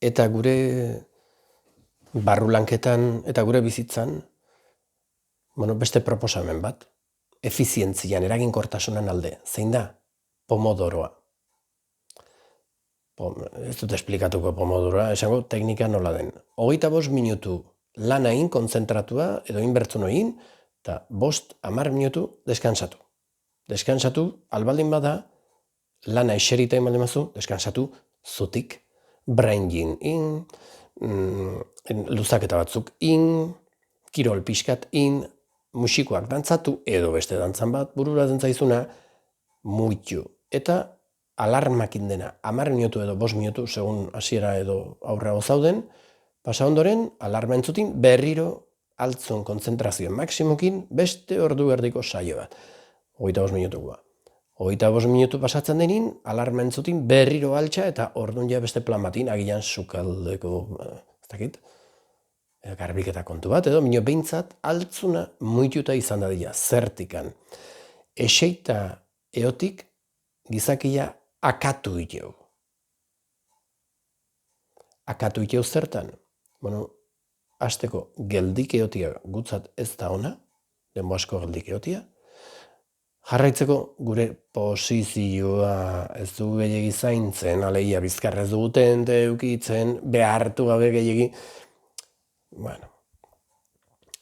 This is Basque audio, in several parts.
eta gure barrulanketan eta gure bizitzan, beste proposamen bat, efizientzian, eraginkortasunan alde, zein da? Pomodoroa. Ez dut esplikatuko pomodoroa, esango teknika nola den. 25 minutu lan egin kontzentratua edo inbertsun egin, eta 5-10 minutu deskansatu. Deskansatu, albaldin bada, lana eserita egin baldin bazu, deskansatu zutik, brain in, luzaketa batzuk in, kirol pixkat in, musikoak dantzatu, edo beste dantzan bat, bururatzen zaizuna, muitu. Eta alarmakin dena, 10 minutu edo 5 minutu, segun hasiera edo aurrerago zauden, pasa ondoren, alarma entzutin, berriro altzun kontzentrazioen maksimukin, beste ordu erdiko saio bat. 25 minutukoa. 25 minutu pasatzen denin, alarma entzutin, berriro altxa eta ordun ja beste plan batin, agian sukaldeko, ez dakit, garbiketa kontu bat, edo minio behintzat altzuna muituta izan dadila, zertikan. Eseita eotik gizakia akatu iteu. Akatu iteu zertan? Hasteko geldik eotia gutzat ez da ona, denbo asko geldik eotia, jarraitzeko gure posizioa ez du gehiagi zaintzen, alegia bizkarra ez duguten eukitzen, behartu gabe gehiagi.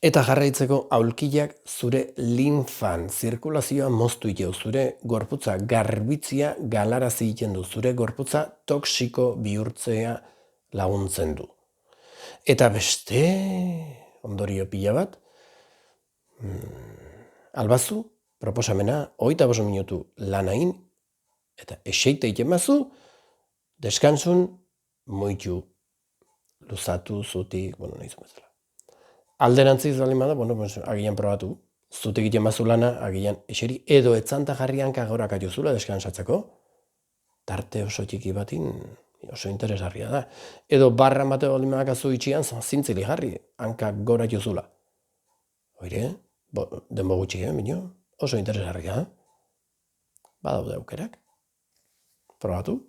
Eta jarraitzeko aulkiak zure linfan zirkulazioa moztu iteu, zure gorputza garbitzia galarazi egiten du, zure gorputza toksiko bihurtzea laguntzen du. Eta beste ondorio pila bat, albazu, proposamena, 25 minutu lan egin, eta eseita egiten bazu, deskansun, muitu, luzatu, zutik, nahi zumezela. Alderantziz baldin bada, agian probatu, zutik egiten bazu lana, agian eseri, edo etzanta jarrian kagorak aiozula deskansatzeko, tarte oso txiki batin, oso interesgarria da. Edo barran bate baldin badakazu itxian, zintzili jarri, hankak gora aiozula. Oire, denbo gutxi, oso interesgarria da. Badaude aukerak. Probatu.